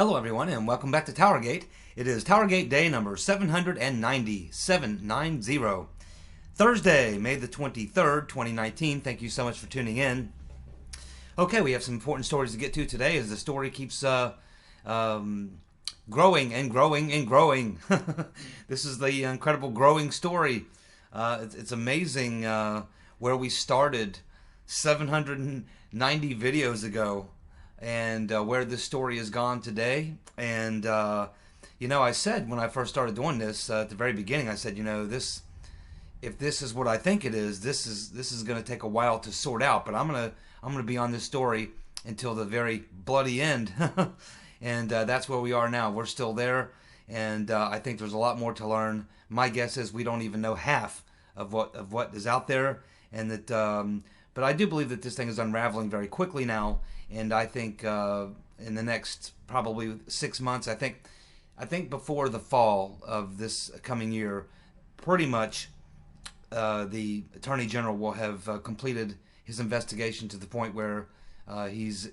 Hello everyone and welcome back to TowerGate. It is TowerGate day number 790. Thursday, May the 23rd, 2019. Thank you so much for tuning in. Okay, we have some important stories to get to today as the story keeps growing and growing and growing. This is the incredible growing story. It's amazing where we started 790 videos ago. And where this story has gone today. And, I said when I first started doing this at the very beginning, I said, if this is what I think it is, this is going to take a while to sort out. But I'm gonna be on this story until the very bloody end. And that's where we are now. We're still there. And I think there's a lot more to learn. My guess is we don't even know half of what is out there. And that, but I do believe that this thing is unraveling very quickly now. And I think in the next probably 6 months, I think before the fall of this coming year, pretty much the Attorney General will have completed his investigation to the point where he's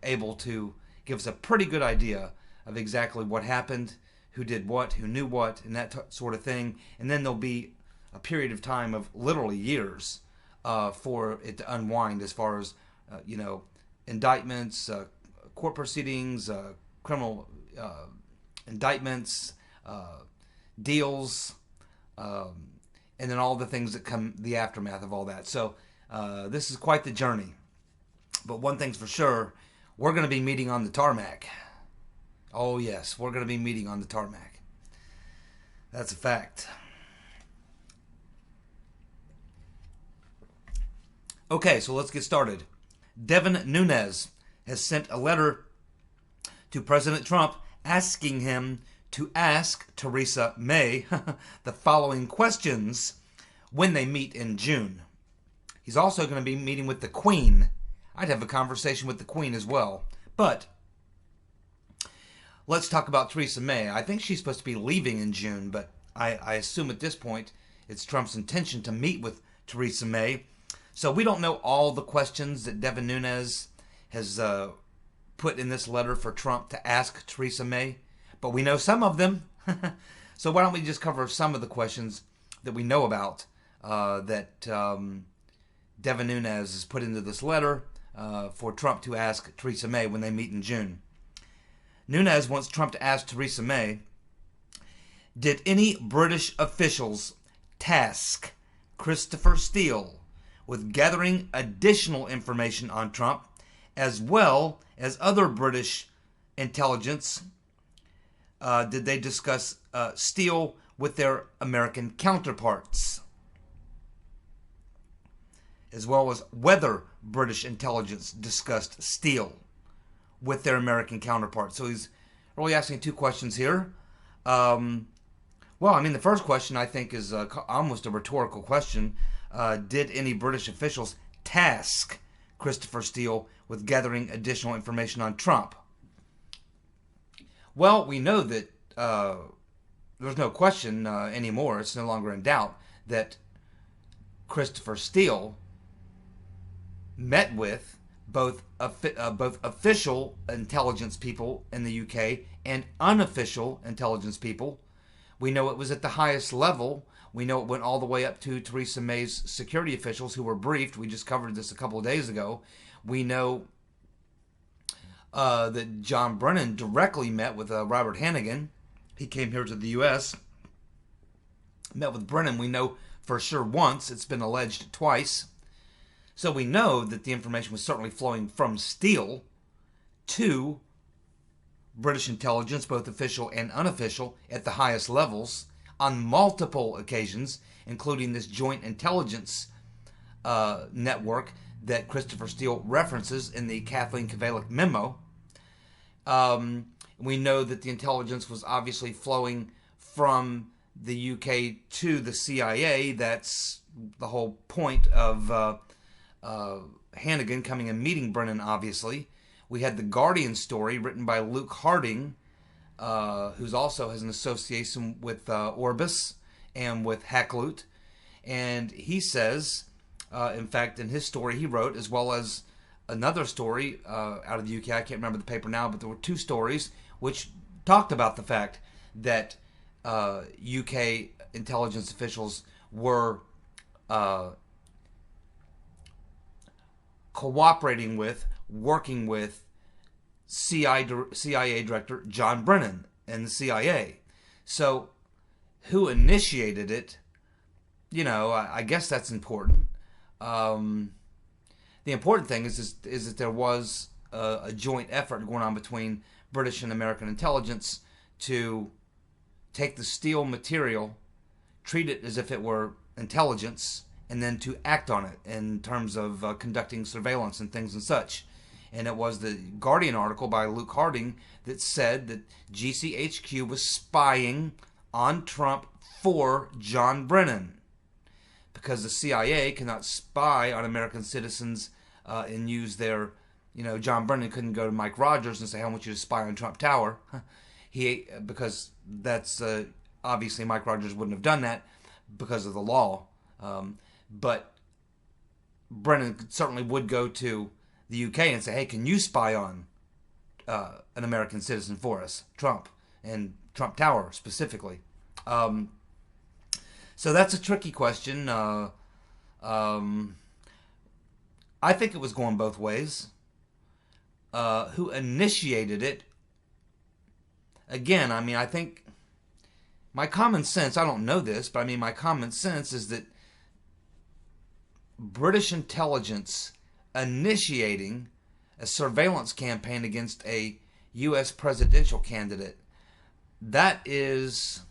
able to give us a pretty good idea of exactly what happened, who did what, who knew what, and that sort of thing. And then there'll be a period of time of literally years for it to unwind as far as, indictments, court proceedings, criminal indictments, deals, and then all the things that come, the aftermath of all that. So this is quite the journey. But one thing's for sure, we're going to be meeting on the tarmac. Oh yes, we're going to be meeting on the tarmac. That's a fact. Okay, so let's get started. Devin Nunes has sent a letter to President Trump asking him to ask Theresa May the following questions when they meet in June. He's also going to be meeting with the Queen. I'd have a conversation with the Queen as well. But let's talk about Theresa May. I think she's supposed to be leaving in June, but I assume at this point it's Trump's intention to meet with Theresa May. So we don't know all the questions that Devin Nunes has put in this letter for Trump to ask Theresa May, but we know some of them. So why don't we just cover some of the questions that we know about that Devin Nunes has put into this letter for Trump to ask Theresa May when they meet in June. Nunes wants Trump to ask Theresa May, did any British officials task Christopher Steele with gathering additional information on Trump, as well as other British intelligence? Did they discuss Steele with their American counterparts? As well as whether British intelligence discussed Steele with their American counterparts. So he's really asking two questions here. The first question I think is almost a rhetorical question. Did any British officials task Christopher Steele with gathering additional information on Trump? Well, we know that there's no question anymore. It's no longer in doubt that Christopher Steele met with both official intelligence people in the UK and unofficial intelligence people. We know it was at the highest level. We know it went all the way up to Theresa May's security officials who were briefed. We just covered this a couple of days ago. We know that John Brennan directly met with Robert Hannigan. He came here to the U.S., met with Brennan. We know for sure once. It's been alleged twice. So we know that the information was certainly flowing from Steele to British intelligence, both official and unofficial, at the highest levels on multiple occasions, including this joint intelligence network that Christopher Steele references in the Kathleen Kvalik memo. We know that the intelligence was obviously flowing from the UK to the CIA. That's the whole point of Hannigan coming and meeting Brennan, obviously. We had the Guardian story written by Luke Harding, who's also has an association with Orbis and with Hackloot. And he says, in fact, in his story he wrote, as well as another story out of the UK. I can't remember the paper now, but there were two stories which talked about the fact that UK intelligence officials were cooperating with, working with CIA Director John Brennan and the CIA. So, who initiated it? You know, I guess that's important. The important thing is that there was a joint effort going on between British and American intelligence to take the Steele material, treat it as if it were intelligence, and then to act on it in terms of conducting surveillance and things and such. And it was the Guardian article by Luke Harding that said that GCHQ was spying on Trump for John Brennan, because the CIA cannot spy on American citizens and use their, you know, John Brennan couldn't go to Mike Rogers and say, I want you to spy on Trump Tower. Because that's obviously Mike Rogers wouldn't have done that because of the law. But Brennan certainly would go to the UK and say, hey, can you spy on an American citizen for us, Trump, and Trump Tower specifically? So that's a tricky question. I think it was going both ways. Who initiated it? Again, I mean, I think my common sense, I don't know this, but I mean, my common sense is that British intelligence initiating a surveillance campaign against a U.S. presidential candidate, that is,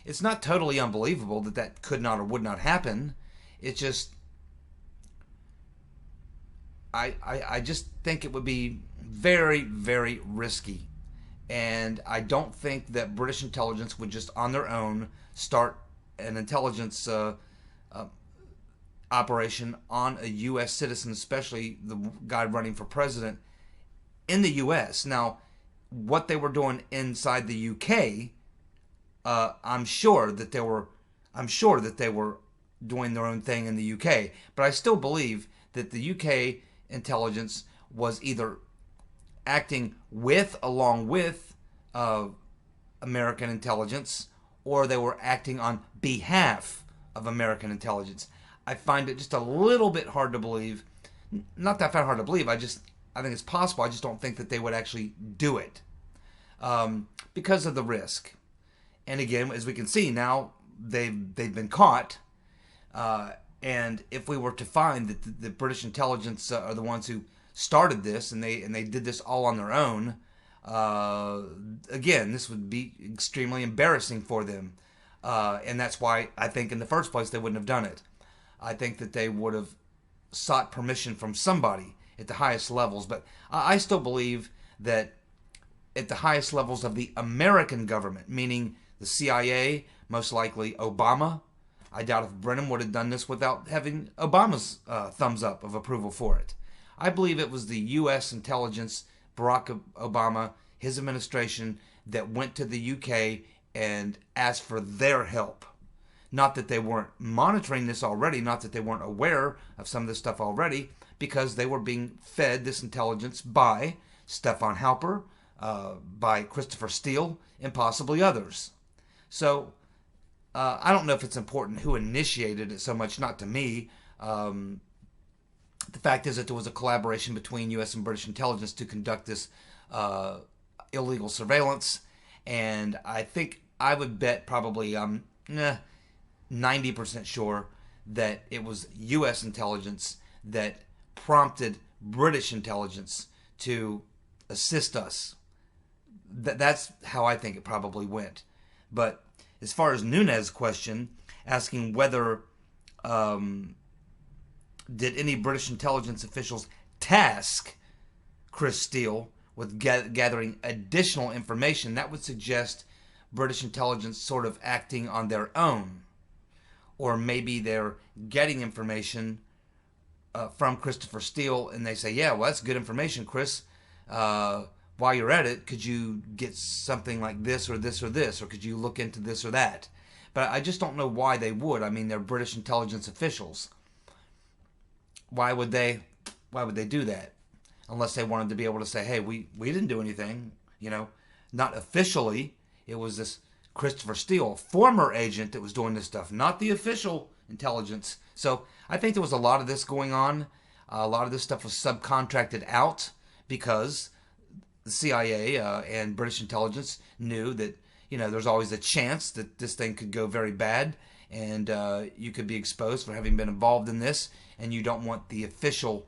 it's not totally unbelievable that that could not or would not happen. It's just, I just think it would be very, very risky. And I don't think that British intelligence would just on their own start an intelligence operation on a U.S. citizen, especially the guy running for president in the U.S. Now, what they were doing inside the U.K., I'm sure that they were doing their own thing in the U.K. But I still believe that the U.K. intelligence was either acting along with American intelligence, or they were acting on behalf of American intelligence. I find it just a little bit hard to believe. Not that hard to believe. I think it's possible. I just don't think that they would actually do it because of the risk. And again, as we can see now, they've been caught. And if we were to find that the British intelligence are the ones who started this, and they did this all on their own, again, this would be extremely embarrassing for them. And that's why I think in the first place they wouldn't have done it. I think that they would have sought permission from somebody at the highest levels. But I still believe that at the highest levels of the American government, meaning the CIA, most likely Obama. I doubt if Brennan would have done this without having Obama's thumbs up of approval for it. I believe it was the U.S. intelligence, Barack Obama, his administration, that went to the UK and asked for their help. Not that they weren't monitoring this already, not that they weren't aware of some of this stuff already, because they were being fed this intelligence by Stefan Halper, by Christopher Steele, and possibly others. So, I don't know if it's important who initiated it so much, not to me. The fact is that there was a collaboration between U.S. and British intelligence to conduct this illegal surveillance, and I think I would bet probably 90% sure that it was U.S. intelligence that prompted British intelligence to assist us. That's how I think it probably went. But as far as Nunes' question, asking whether did any British intelligence officials task Chris Steele with gathering additional information, that would suggest British intelligence sort of acting on their own. Or maybe they're getting information from Christopher Steele, and they say, yeah, well, that's good information, Chris. While you're at it, could you get something like this or this or this, or could you look into this or that? But I just don't know why they would. I mean, they're British intelligence officials. Why would they? Why would they do that? Unless they wanted to be able to say, hey, we didn't do anything, not officially. It was this Christopher Steele, former agent, that was doing this stuff, not the official intelligence. So I think there was a lot of this going on. A lot of this stuff was subcontracted out because the CIA and British intelligence knew that, there's always a chance that this thing could go very bad, and you could be exposed for having been involved in this, and you don't want the official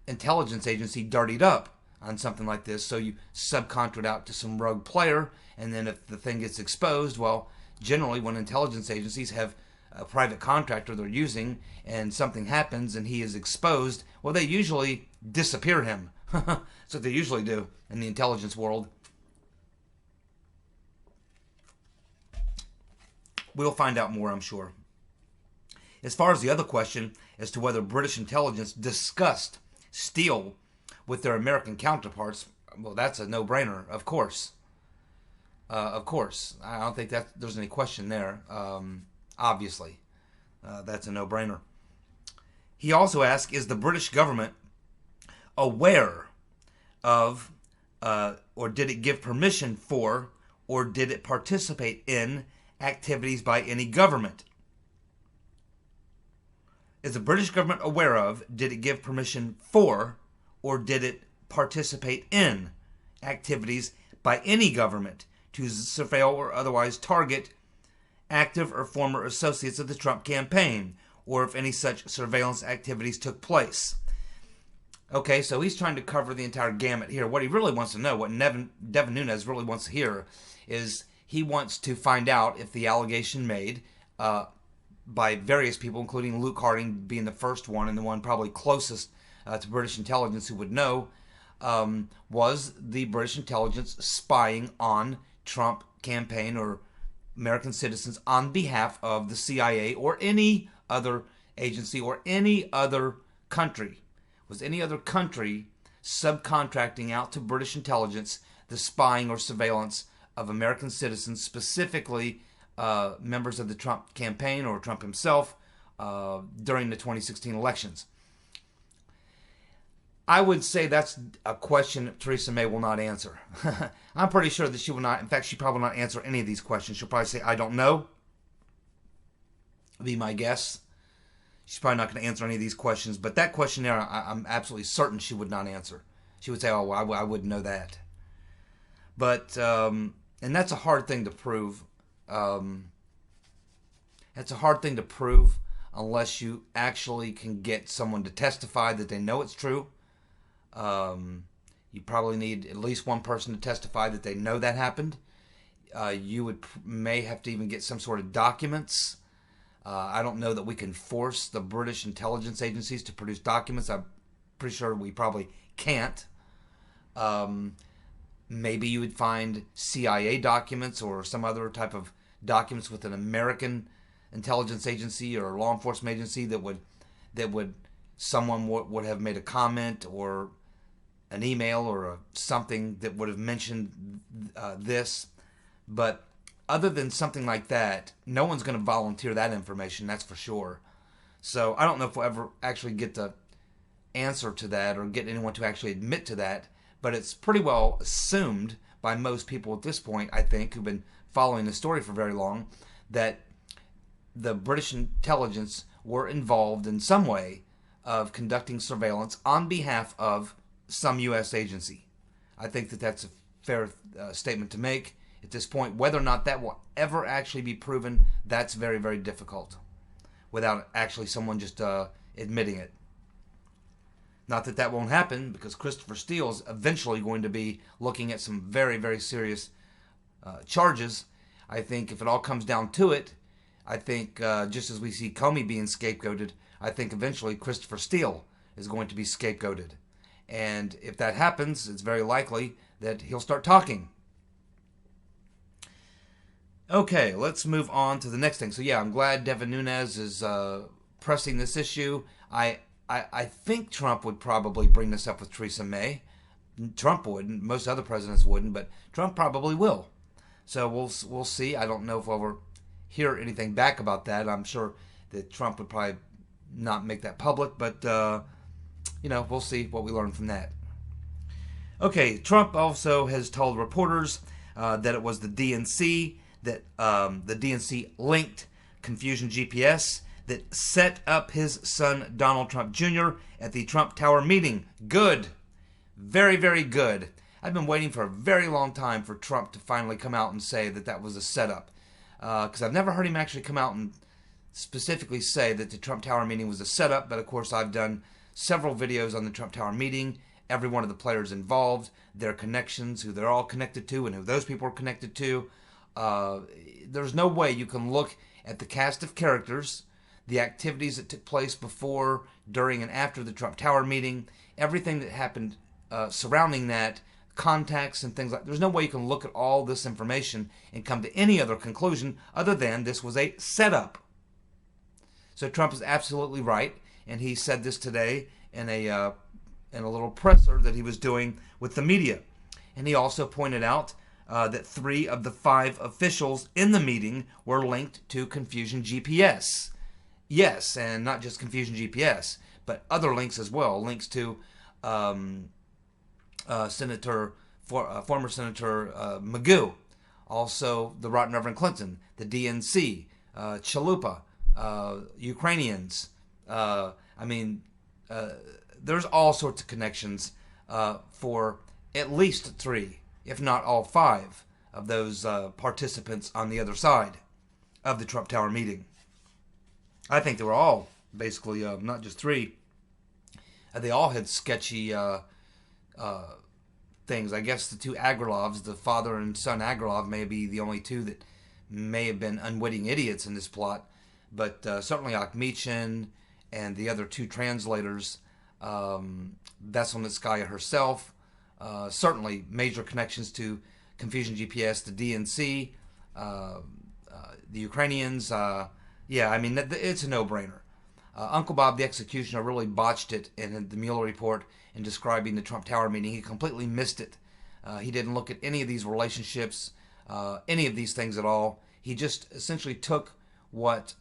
intelligence agency dirtied up on something like this, so you subcontract out to some rogue player, and then if the thing gets exposed, well, generally when intelligence agencies have a private contractor they're using and something happens and he is exposed, well, they usually disappear him. That's what they usually do in the intelligence world. We'll find out more, I'm sure. As far as the other question as to whether British intelligence discussed Steele with their American counterparts, well, that's a no-brainer, of course. Of course. I don't think that there's any question there. Obviously. That's a no-brainer. He also asked, is the British government aware of, or did it give permission for, or did it participate in activities by any government? Is the British government aware of, did it give permission for, or did it participate in activities by any government to surveil or otherwise target active or former associates of the Trump campaign, or if any such surveillance activities took place? Okay, so he's trying to cover the entire gamut here. What he really wants to know, what Devin Nunes really wants to hear, is he wants to find out if the allegation made by various people, including Luke Harding being the first one and the one probably closest to British intelligence who would know, was the British intelligence spying on Trump campaign or American citizens on behalf of the CIA or any other agency or any other country? Was any other country subcontracting out to British intelligence the spying or surveillance of American citizens, specifically members of the Trump campaign or Trump himself during the 2016 elections? I would say that's a question Theresa May will not answer. I'm pretty sure that she will not. In fact, she probably will not answer any of these questions. She'll probably say, I don't know. Would be my guess. She's probably not going to answer any of these questions. But that question there, I'm absolutely certain she would not answer. She would say, oh, well, I wouldn't know that. But, and that's a hard thing to prove. That's a hard thing to prove unless you actually can get someone to testify that they know it's true. You probably need at least one person to testify that they know that happened. You may have to even get some sort of documents. I don't know that we can force the British intelligence agencies to produce documents. I'm pretty sure we probably can't. Maybe you would find CIA documents or some other type of documents with an American intelligence agency or law enforcement agency that would someone would have made a comment or an email or something that would have mentioned this. But other than something like that, no one's going to volunteer that information, that's for sure. So I don't know if we'll ever actually get the answer to that or get anyone to actually admit to that, but it's pretty well assumed by most people at this point, I think, who've been following the story for very long, that the British intelligence were involved in some way of conducting surveillance on behalf of some U.S. agency. I think that that's a fair statement to make at this point. Whether or not that will ever actually be proven, that's very, very difficult without actually someone just admitting it. Not that that won't happen, because Christopher Steele is eventually going to be looking at some very, very serious charges. I think if it all comes down to it, I think just as we see Comey being scapegoated, I think eventually Christopher Steele is going to be scapegoated. And if that happens, it's very likely that he'll start talking. Okay, let's move on to the next thing. So yeah, I'm glad Devin Nunes is pressing this issue. I think Trump would probably bring this up with Theresa May. Trump wouldn't. Most other presidents wouldn't, but Trump probably will. So we'll see. I don't know if we'll ever hear anything back about that. I'm sure that Trump would probably not make that public, but we'll see what we learn from that. Okay, Trump also has told reporters that it was the DNC, that the DNC linked Confusion GPS that set up his son Donald Trump Jr. at the Trump Tower meeting. Good. Very, very good. I've been waiting for a very long time for Trump to finally come out and say that that was a setup. Because I've never heard him actually come out and specifically say that the Trump Tower meeting was a setup. But of course, I've done several videos on the Trump Tower meeting. Every one of the players involved, their connections, who they're all connected to, and who those people are connected to. There's no way you can look at the cast of characters, the activities that took place before, during, and after the Trump Tower meeting, everything that happened surrounding that, contacts and things like that. There's no way you can look at all this information and come to any other conclusion other than this was a setup. So Trump is absolutely right, and he said this today in a little presser that he was doing with the media. And he also pointed out that 3 of the 5 officials in the meeting were linked to Confusion GPS. Yes, and not just Confusion GPS, but other links as well. Links to former Senator Magoo, also the Right Reverend Clinton, the DNC, Chalupa, Ukrainians. There's all sorts of connections for at least 3, if not all 5, of those participants on the other side of the Trump Tower meeting. I think they were all basically, not just 3. They all had sketchy things. I guess the 2 Agrilovs, the father and son Agrilov, may be the only 2 that may have been unwitting idiots in this plot. But certainly Akhmechan and the other 2 translators, Veselnitskaya herself, certainly major connections to Confusion GPS, the DNC, the Ukrainians. It's a no-brainer. Uncle Bob, the executioner, really botched it in the Mueller report in describing the Trump Tower meeting. He completely missed it. He didn't look at any of these relationships, any of these things at all. He just essentially took what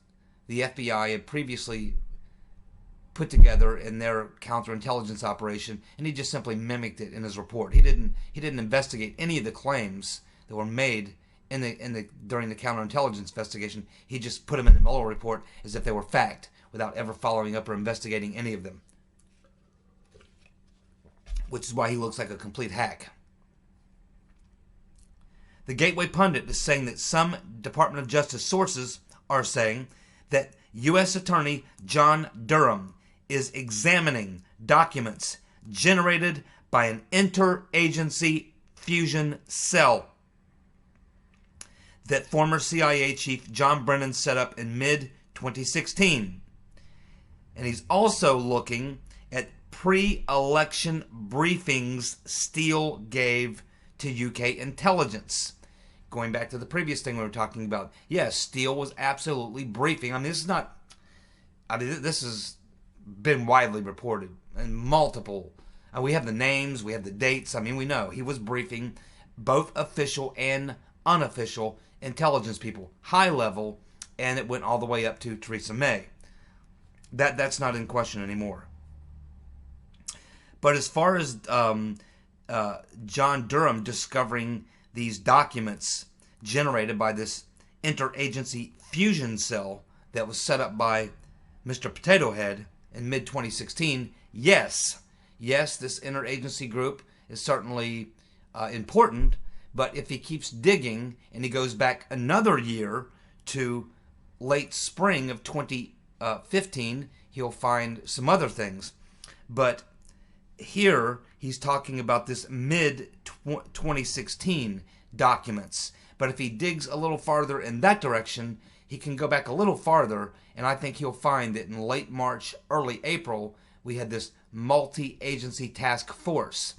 the FBI had previously put together in their counterintelligence operation, and he just simply mimicked it in his report. He didn't investigate any of the claims that were made during the counterintelligence investigation. He just put them in the Mueller report as if they were fact, without ever following up or investigating any of them. Which is why he looks like a complete hack. The Gateway Pundit is saying that some Department of Justice sources are saying that U.S. Attorney John Durham is examining documents generated by an interagency fusion cell that former CIA Chief John Brennan set up in mid-2016. And he's also looking at pre-election briefings Steele gave to UK intelligence. Going back to the previous thing we were talking about, yes, Steele was absolutely briefing. This has been widely reported and multiple. We have the names, we have the dates. We know he was briefing both official and unofficial intelligence people, high level, and it went all the way up to Theresa May. That's not in question anymore. But as far as John Durham discovering these documents generated by this interagency fusion cell that was set up by Mr. Potato Head in mid-2016, yes, this interagency group is certainly important, but if he keeps digging and he goes back another year to late spring of 2015, he'll find some other things. But here he's talking about this mid-2016 documents. But if he digs a little farther in that direction, he can go back a little farther, and I think he'll find that in late March, early April, we had this multi-agency task force.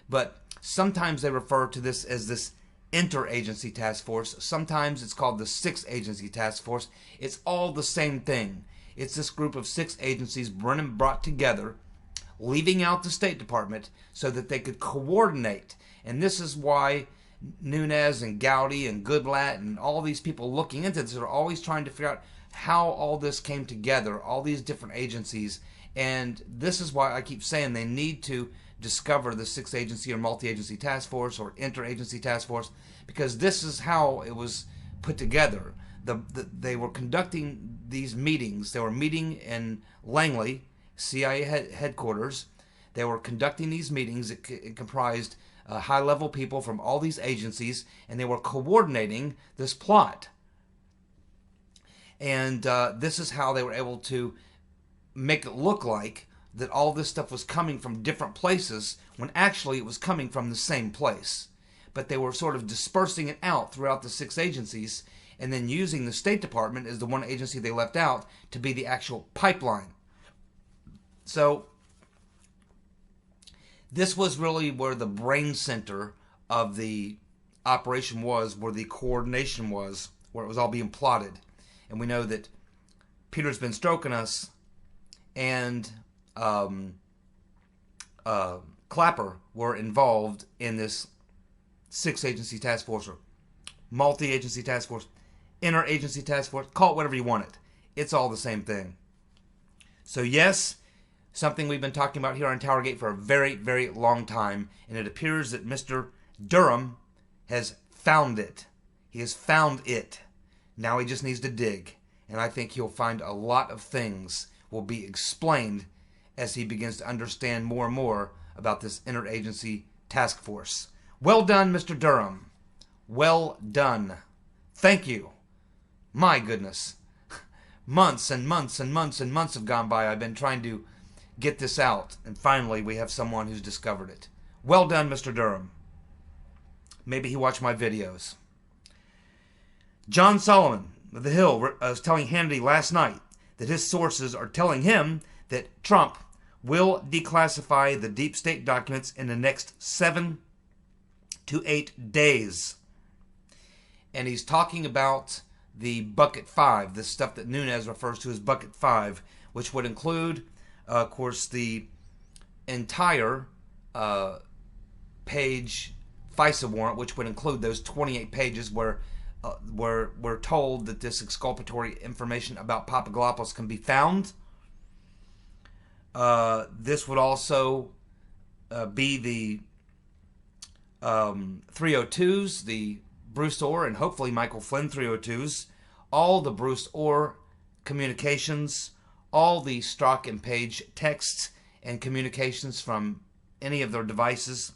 But sometimes they refer to this as this interagency task force. Sometimes it's called the 6-agency task force. It's all the same thing. It's this group of 6 agencies Brennan brought together, leaving out the State Department so that they could coordinate. And this is why Nunes and Gowdy and Goodlatte and all these people looking into this are always trying to figure out how all this came together, all these different agencies, And this is why I keep saying they need to discover the 6th agency or multi-agency task force or interagency task force, because this is how it was put together. They were conducting these meetings. They were meeting in Langley, CIA headquarters. They were conducting these meetings. It comprised high-level people from all these agencies, and they were coordinating this plot. And this is how they were able to make it look like that all this stuff was coming from different places when actually it was coming from the same place. But they were sort of dispersing it out throughout the 6 agencies and then using the State Department as the one agency they left out to be the actual pipeline. So this was really where the brain center of the operation was, where the coordination was, where it was all being plotted. And we know that Peter's been stroking us, and Clapper were involved in this 6 agency task force or multi-agency task force, interagency task force, call it whatever you want it. It's all the same thing. So yes, something we've been talking about here on TowerGate for a very, very long time, and it appears that Mr. Durham has found it. He has found it. Now he just needs to dig, and I think he'll find a lot of things will be explained as he begins to understand more and more about this interagency task force. Well done, Mr. Durham. Well done. Thank you. My goodness. Months and months and months and months have gone by. I've been trying to get this out, and finally we have someone who's discovered it. Well done, Mr. Durham. Maybe he watched my videos. John Solomon of The Hill was telling Hannity last night that his sources are telling him that Trump will declassify the deep state documents in the next 7 to 8 days. And he's talking about the Bucket 5, the stuff that Nunes refers to as Bucket 5, which would include, of course, the entire page FISA warrant, which would include those 28 pages where we're told that this exculpatory information about Papadopoulos can be found. This would also be the 302s, the Bruce Orr and hopefully Michael Flynn 302s, all the Bruce Orr communications, all the Strzok and Page texts and communications from any of their devices,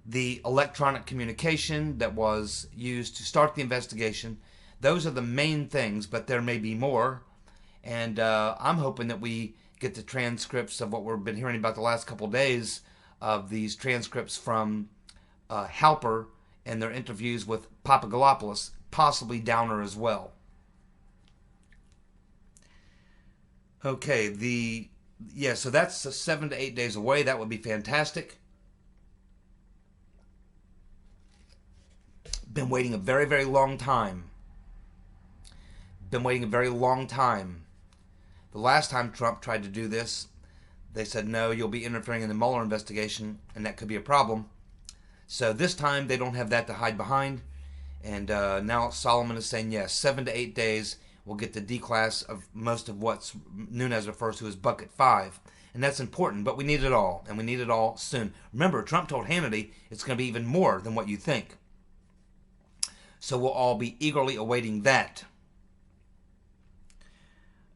the electronic communication that was used to start the investigation. Those are the main things, but there may be more. And I'm hoping that we get the transcripts of what we've been hearing about the last couple days, of these transcripts from Halper and their interviews with Papadopoulos, possibly Downer as well. Okay, so that's 7 to 8 days away. That would be fantastic. Been waiting a very, very long time. Been waiting a very long time. The last time Trump tried to do this, they said, no, you'll be interfering in the Mueller investigation, and that could be a problem. So this time, they don't have that to hide behind. And now Solomon is saying, yes, 7 to 8 days, we'll get the declass of most of what Nunes refers to as Bucket 5. And that's important, but we need it all, and we need it all soon. Remember, Trump told Hannity it's going to be even more than what you think. So we'll all be eagerly awaiting that.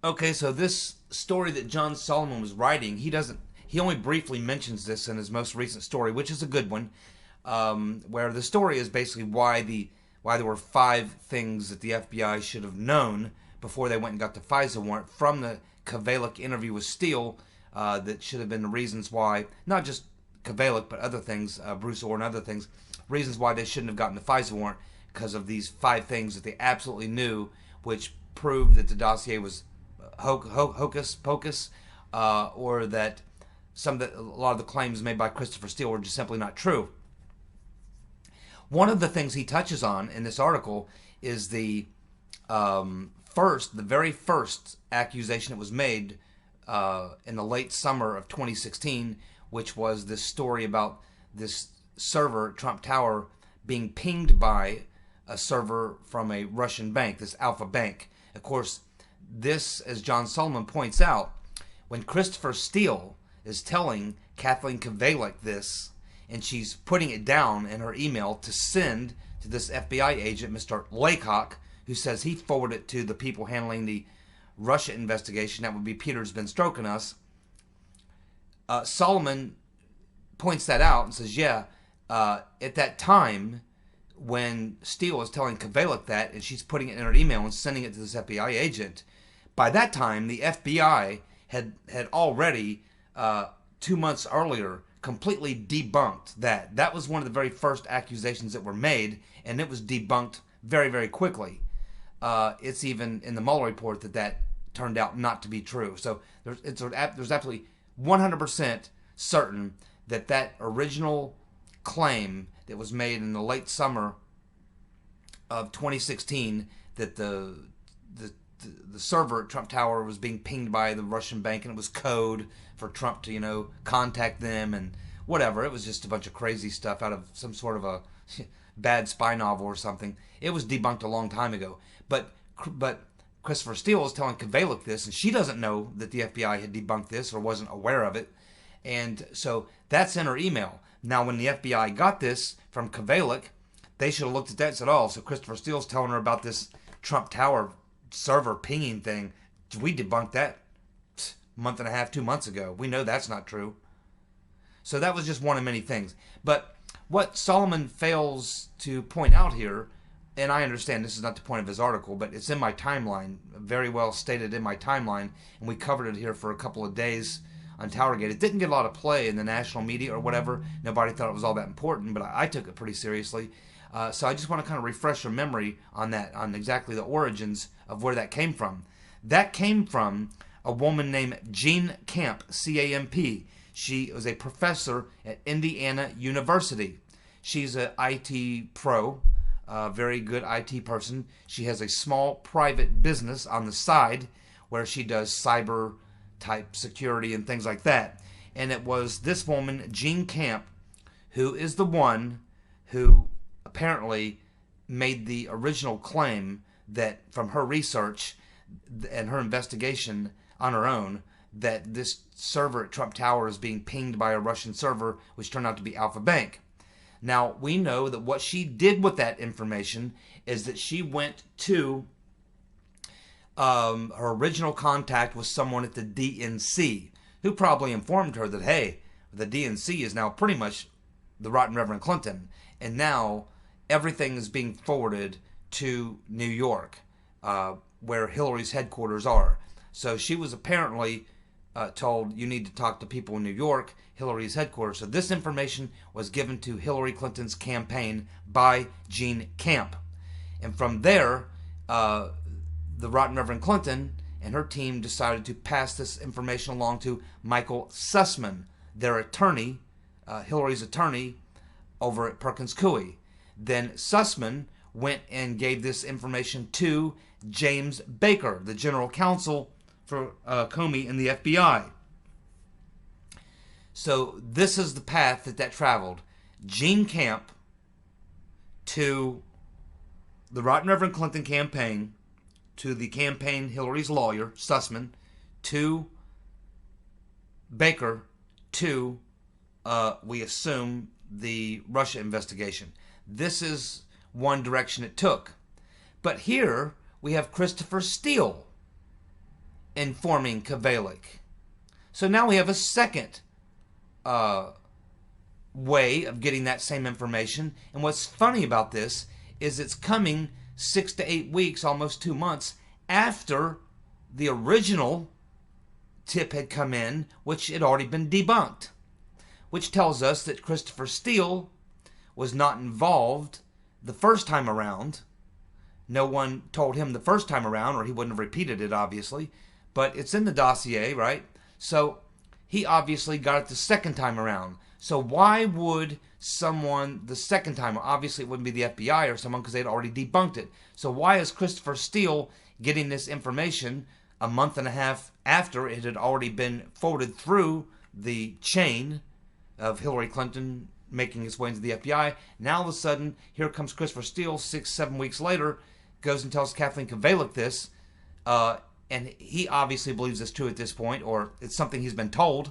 Okay, so this story that John Solomon was writing, he only briefly mentions this in his most recent story, which is a good one, where the story is basically why there were 5 things that the FBI should have known before they went and got the FISA warrant from the Kvalik interview with Steele, that should have been the reasons why, not just Kvalik, but other things, Bruce Orr and other things, reasons why they shouldn't have gotten the FISA warrant, because of these 5 things that they absolutely knew, which proved that the dossier was hocus pocus, or that a lot of the claims made by Christopher Steele were just simply not true. One of the things he touches on in this article is the very first accusation that was made in the late summer of 2016, which was this story about this server, Trump Tower, being pinged by a server from a Russian bank, this Alpha Bank. Of course, this, as John Solomon points out, when Christopher Steele is telling Kathleen Kvalik this, and she's putting it down in her email to send to this FBI agent, Mr. Laycock, who says he forwarded it to the people handling the Russia investigation, that would be Peter's been stroking us. Solomon points that out and says, yeah, at that time when Steele was telling Kvalik that, and she's putting it in her email and sending it to this FBI agent, by that time the FBI had already 2 months earlier completely debunked that. That was one of the very first accusations that were made, and it was debunked very, very quickly. It's even in the Mueller report that turned out not to be true. So there's absolutely 100% certain that original claim that was made in the late summer of 2016 that the server at Trump Tower was being pinged by the Russian bank, and it was code for Trump to, contact them and whatever. It was just a bunch of crazy stuff out of some sort of a bad spy novel or something. It was debunked a long time ago. But Christopher Steele is telling Kvalik this, and she doesn't know that the FBI had debunked this or wasn't aware of it. And so that's in her email. Now, when the FBI got this from Kvalik, they should have looked at that and said, oh, so Christopher Steele's telling her about this Trump Tower server pinging thing. We debunked that a month and a half, 2 months ago. We know that's not true. So that was just one of many things. But what Solomon fails to point out here, and I understand this is not the point of his article, but it's in my timeline, very well stated in my timeline, and we covered it here for a couple of days on TowerGate. It didn't get a lot of play in the national media or whatever. Nobody thought it was all that important, but I took it pretty seriously. So I just want to kind of refresh your memory on that, on exactly the origins of where that came from. That came from a woman named Jean Camp, C-A-M-P. She was a professor at Indiana University. She's an IT pro, a very good IT person. She has a small private business on the side where she does cyber type security and things like that. And it was this woman, Jean Camp, who is the one who apparently made the original claim that from her research and her investigation on her own, that this server at Trump Tower is being pinged by a Russian server, which turned out to be Alpha Bank. Now, we know that what she did with that information is that she went to her original contact was someone at the DNC, who probably informed her that, hey, the DNC is now pretty much the Rotten Reverend Clinton, and now everything is being forwarded to New York, where Hillary's headquarters are. So she was apparently told, you need to talk to people in New York, Hillary's headquarters. So this information was given to Hillary Clinton's campaign by Jean Camp. And from there, the Rotten Reverend Clinton and her team decided to pass this information along to Michael Sussman, their attorney, Hillary's attorney over at Perkins Coie. Then Sussman went and gave this information to James Baker, the general counsel for Comey and the FBI. So this is the path that traveled. Jean Camp to the Rotten Reverend Clinton campaign, to the campaign Hillary's lawyer, Sussman, to Baker, to, we assume, the Russia investigation. This is one direction it took. But here we have Christopher Steele informing Kvalik. So now we have a second way of getting that same information. And what's funny about this is it's coming 6 to 8 weeks, almost 2 months, after the original tip had come in, which had already been debunked. Which tells us that Christopher Steele was not involved the first time around. No one told him the first time around, or he wouldn't have repeated it, obviously. But it's in the dossier, right? So he obviously got it the second time around. So why would someone the second time, obviously it wouldn't be the FBI or someone because they'd already debunked it. So why is Christopher Steele getting this information a month and a half after it had already been forwarded through the chain of Hillary Clinton making its way into the FBI? Now all of a sudden, here comes Christopher Steele 6, 7 weeks later, goes and tells Kathleen Kvalik this, and he obviously believes it's true at this point, or it's something he's been told.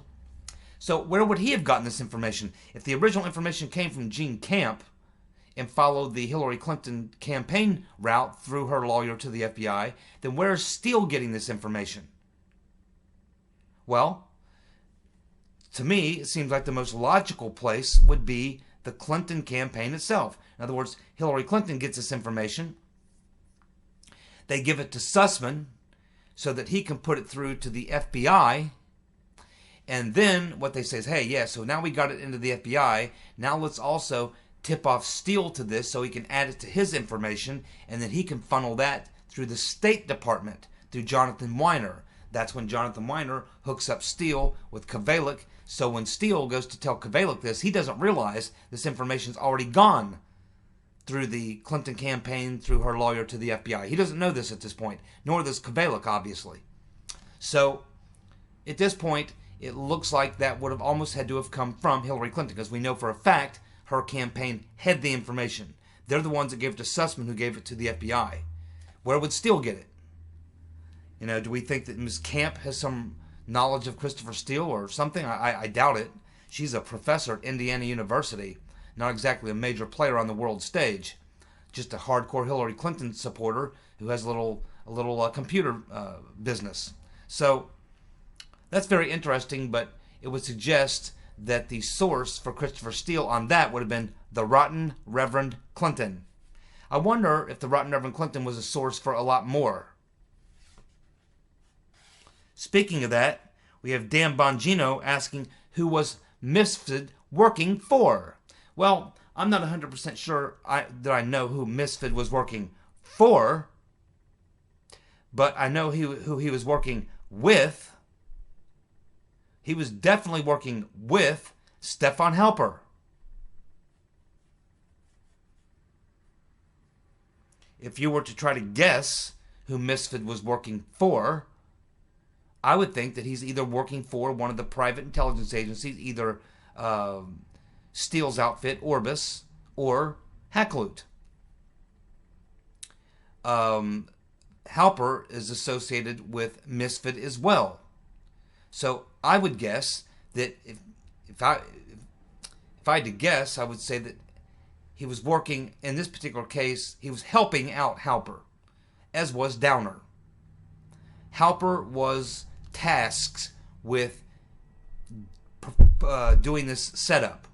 So where would he have gotten this information? If the original information came from Jean Camp and followed the Hillary Clinton campaign route through her lawyer to the FBI, then where is Steele getting this information? Well, to me, it seems like the most logical place would be the Clinton campaign itself. In other words, Hillary Clinton gets this information. They give it to Sussman so that he can put it through to the FBI. And then what they say is, hey, yeah, so now we got it into the FBI. Now let's also tip off Steele to this so he can add it to his information, and then he can funnel that through the State Department, through Jonathan Weiner. That's when Jonathan Weiner hooks up Steele with Kvalik. So when Steele goes to tell Kvalik this, he doesn't realize this information's already gone through the Clinton campaign, through her lawyer to the FBI. He doesn't know this at this point, nor does Kvalik, obviously. So at this point, it looks like that would have almost had to have come from Hillary Clinton, because we know for a fact her campaign had the information. They're the ones that gave it to Sussman, who gave it to the FBI. Where would Steele get it? You know, do we think that Ms. Camp has some knowledge of Christopher Steele or something? I doubt it. She's a professor at Indiana University, not exactly a major player on the world stage, just a hardcore Hillary Clinton supporter who has a little computer business. So that's very interesting, but it would suggest that the source for Christopher Steele on that would have been the Rotten Reverend Clinton. I wonder if the Rotten Reverend Clinton was a source for a lot more. Speaking of that, we have Dan Bongino asking who was Misfit working for. Well, I'm not 100% sure that I know who Misfit was working for, but I know who he was working with. He was definitely working with Stefan Halper. If you were to try to guess who Misfit was working for, I would think that he's either working for one of the private intelligence agencies, either Steele's outfit, Orbis, or Hackloot. Halper is associated with Misfit as well. So I would guess that if I had to guess, I would say that he was working, in this particular case, he was helping out Halper, as was Downer. Halper was tasked with doing this setup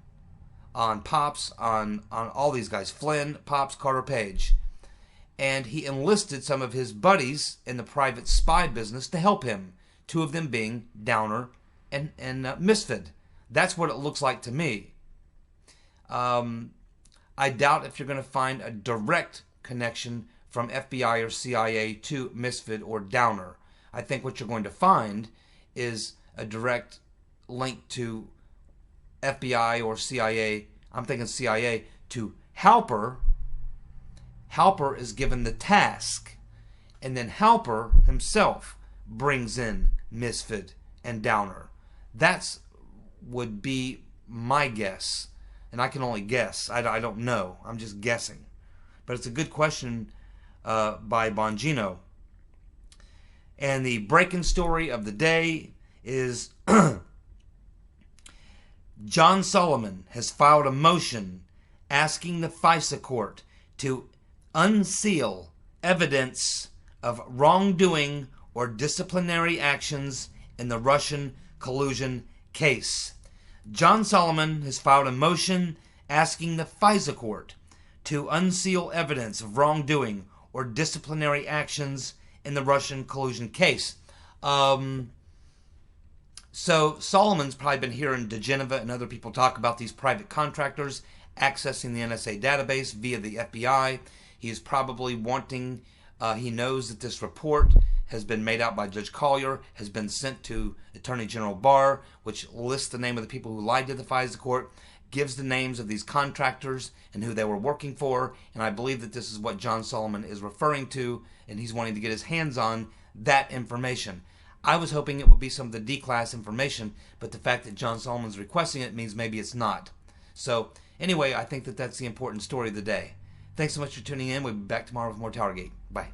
on Pops, on all these guys, Flynn, Pops, Carter Page. And he enlisted some of his buddies in the private spy business to help him, two of them being Downer and Misfit. That's what it looks like to me. I doubt if you're going to find a direct connection from FBI or CIA to Misfit or Downer. I think what you're going to find is a direct link to FBI or CIA. I'm thinking CIA to Halper. Halper is given the task, and then Halper himself brings in Misfit and Downer. That's would be my guess, and I can only guess. I don't know. I'm just guessing, but it's a good question by Bongino. And the breaking story of the day is John Solomon has filed a motion asking the FISA court to unseal evidence of wrongdoing or disciplinary actions in the Russian collusion case. John Solomon has filed a motion asking the FISA court to unseal evidence of wrongdoing or disciplinary actions in the Russian collusion case. So Solomon's probably been hearing DeGeneva and other people talk about these private contractors accessing the NSA database via the FBI. He is probably wanting, he knows that this report has been made out by Judge Collier, has been sent to Attorney General Barr, which lists the name of the people who lied to the FISA court, gives the names of these contractors and who they were working for, and I believe that this is what John Solomon is referring to, and he's wanting to get his hands on that information. I was hoping it would be some of the D-class information, but the fact that John Solomon's requesting it means maybe it's not. So anyway, I think that that's the important story of the day. Thanks so much for tuning in. We'll be back tomorrow with more TowerGate. Bye.